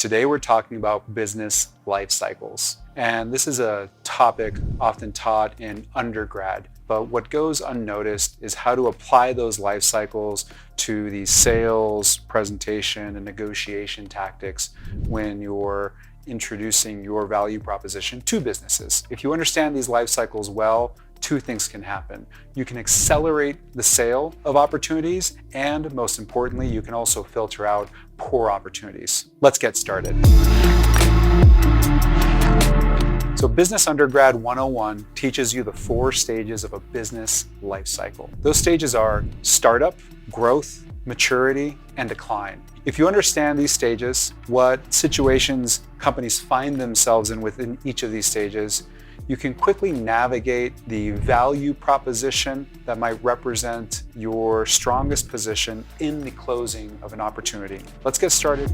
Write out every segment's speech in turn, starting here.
Today we're talking about business life cycles. And this is a topic often taught in undergrad. But what goes unnoticed is how to apply those life cycles to the sales, presentation, and negotiation tactics when you're introducing your value proposition to businesses. If you understand these life cycles well, two things can happen. You can accelerate the sale of opportunities, and most importantly, you can also filter out poor opportunities. Let's get started. So Business Undergrad 101 teaches you the 4 stages of a business life cycle. Those stages are startup, growth, maturity, and decline. If you understand these stages, what situations companies find themselves in within each of these stages, you can quickly navigate the value proposition that might represent your strongest position in the closing of an opportunity. Let's get started.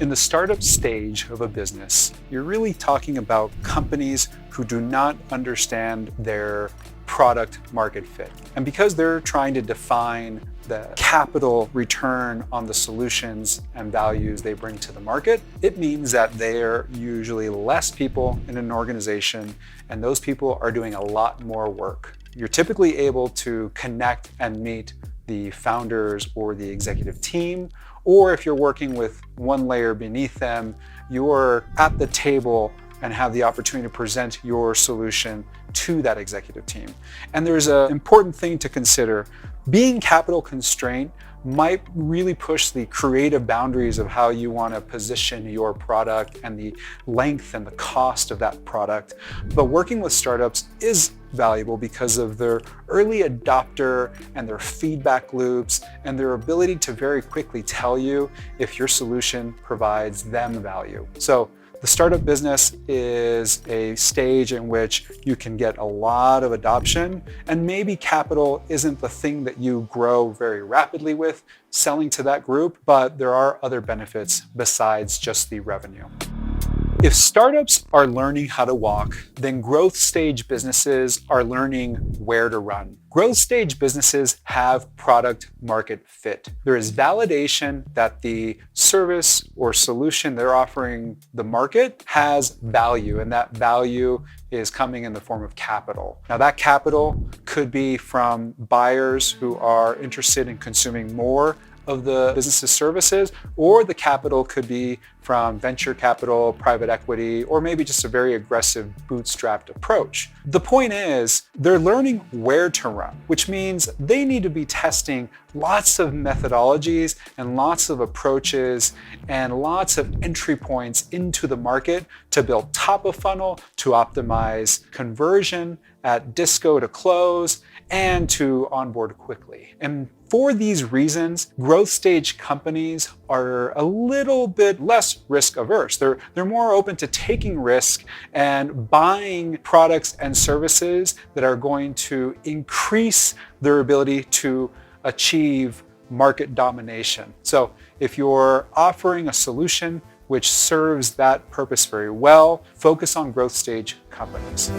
In the startup stage of a business, you're really talking about companies who do not understand their product market fit. And because they're trying to define the capital return on the solutions and values they bring to the market, it means that there are usually less people in an organization, and those people are doing a lot more work. You're typically able to connect and meet the founders or the executive team, or if you're working with one layer beneath them, you're at the table and have the opportunity to present your solution to that executive team. And there's an important thing to consider. Being capital constrained might really push the creative boundaries of how you want to position your product and the length and the cost of that product. But working with startups is valuable because of their early adopter and their feedback loops and their ability to very quickly tell you if your solution provides them value. So the startup business is a stage in which you can get a lot of adoption, and maybe capital isn't the thing that you grow very rapidly with selling to that group, but there are other benefits besides just the revenue. If startups are learning how to walk, then growth stage businesses are learning where to run. Growth stage businesses have product market fit. There is validation that the service or solution they're offering the market has value, and that value is coming in the form of capital. Now that capital could be from buyers who are interested in consuming more of the business's services, or the capital could be from venture capital, private equity, or maybe just a very aggressive bootstrapped approach. The point is, they're learning where to run, which means they need to be testing lots of methodologies and lots of approaches and lots of entry points into the market to build top of funnel, to optimize conversion at disco to close, and to onboard quickly. And for these reasons, growth stage companies are a little bit less risk averse. They're more open to taking risk and buying products and services that are going to increase their ability to achieve market domination. So if you're offering a solution which serves that purpose very well, focus on growth stage companies.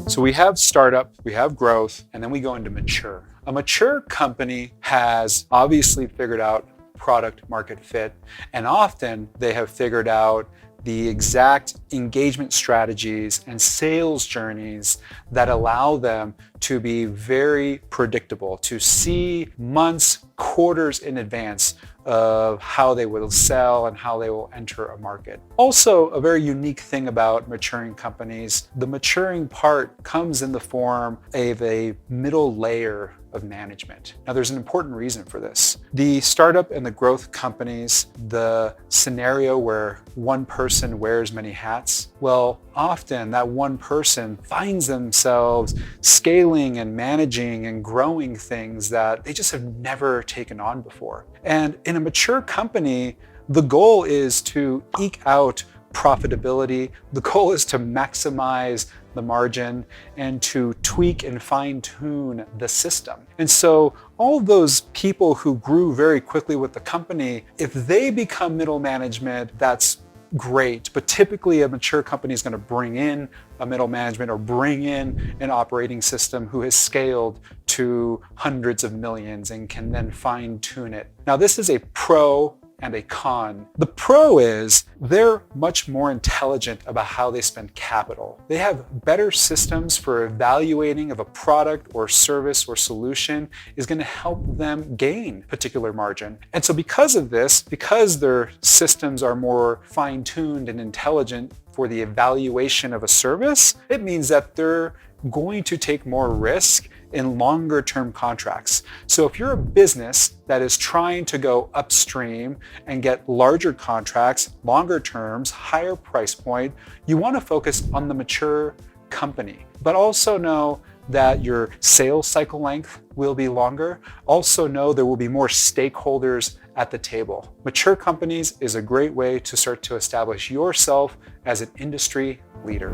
So we have startup, we have growth, and then we go into mature. A mature company has obviously figured out product market fit, and often they have figured out the exact engagement strategies and sales journeys that allow them to be very predictable, to see months, quarters in advance of how they will sell and how they will enter a market. Also, a very unique thing about maturing companies, the maturing part comes in the form of a middle layer of management. Now, there's an important reason for this. The startup and the growth companies, the scenario where one person wears many hats, well, often that one person finds themselves scaling and managing and growing things that they just have never taken on before. And in a mature company, the goal is to eke out profitability. The goal is to maximize the margin and to tweak and fine-tune the system. And so all those people who grew very quickly with the company, if they become middle management, that's great. But typically a mature company is going to bring in a middle management or bring in an operating system who has scaled to hundreds of millions and can then fine tune it. Now, this is a pro and a con. The pro is they're much more intelligent about how they spend capital. They have better systems for evaluating if a product or service or solution is going to help them gain particular margin. And so because of this, because their systems are more fine-tuned and intelligent for the evaluation of a service, it means that they're going to take more risk in longer term contracts. So if you're a business that is trying to go upstream and get larger contracts, longer terms, higher price point, you want to focus on the mature company, but also know that your sales cycle length will be longer. Also know there will be more stakeholders at the table. Mature companies is a great way to start to establish yourself as an industry leader.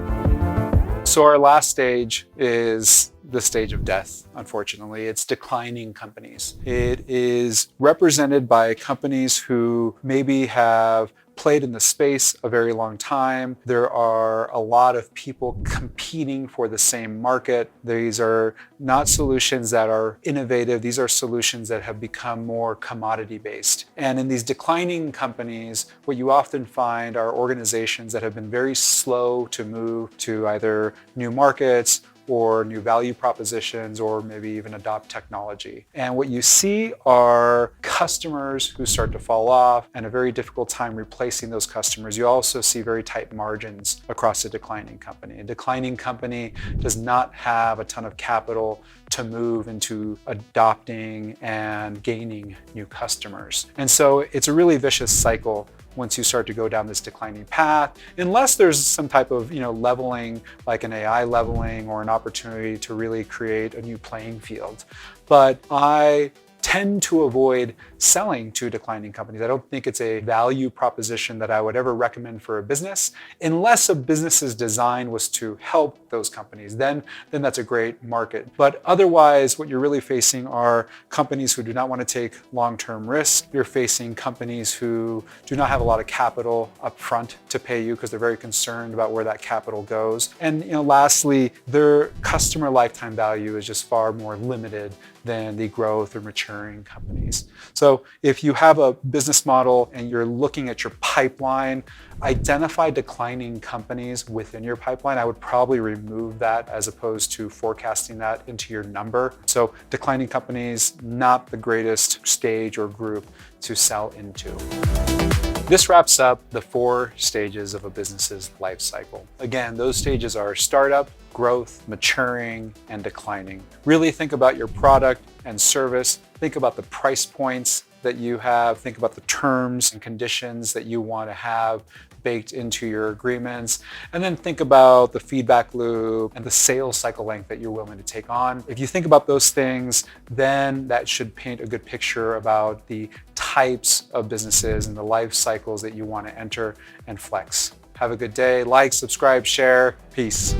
So our last stage is the stage of death, unfortunately. It's declining companies. It is represented by companies who maybe have played in the space a very long time. There are a lot of people competing for the same market. These are not solutions that are innovative. These are solutions that have become more commodity-based. And in these declining companies, what you often find are organizations that have been very slow to move to either new markets or new value propositions, or maybe even adopt technology. And what you see are customers who start to fall off and a very difficult time replacing those customers. You also see very tight margins across a declining company. A declining company does not have a ton of capital to move into adopting and gaining new customers. And so it's a really vicious cycle once you start to go down this declining path, unless there's some type of leveling, like an AI leveling or an opportunity to really create a new playing field. But I tend to avoid selling to declining companies. I don't think it's a value proposition that I would ever recommend for a business, unless a business's design was to help those companies. Then that's a great market. But otherwise, what you're really facing are companies who do not want to take long-term risks. You're facing companies who do not have a lot of capital up front to pay you because they're very concerned about where that capital goes. And lastly, their customer lifetime value is just far more limited than the growth or maturing companies. So if you have a business model and you're looking at your pipeline, identify declining companies within your pipeline. I would probably remove that as opposed to forecasting that into your number. So declining companies, not the greatest stage or group to sell into. This wraps up the 4 stages of a business's life cycle. Again, those stages are startup, growth, maturing, and declining. Really think about your product and service. Think about the price points that you have. Think about the terms and conditions that you want to have baked into your agreements. And then think about the feedback loop and the sales cycle length that you're willing to take on. If you think about those things, then that should paint a good picture about the types of businesses and the life cycles that you want to enter and flex. Have a good day. Like, subscribe, share. Peace.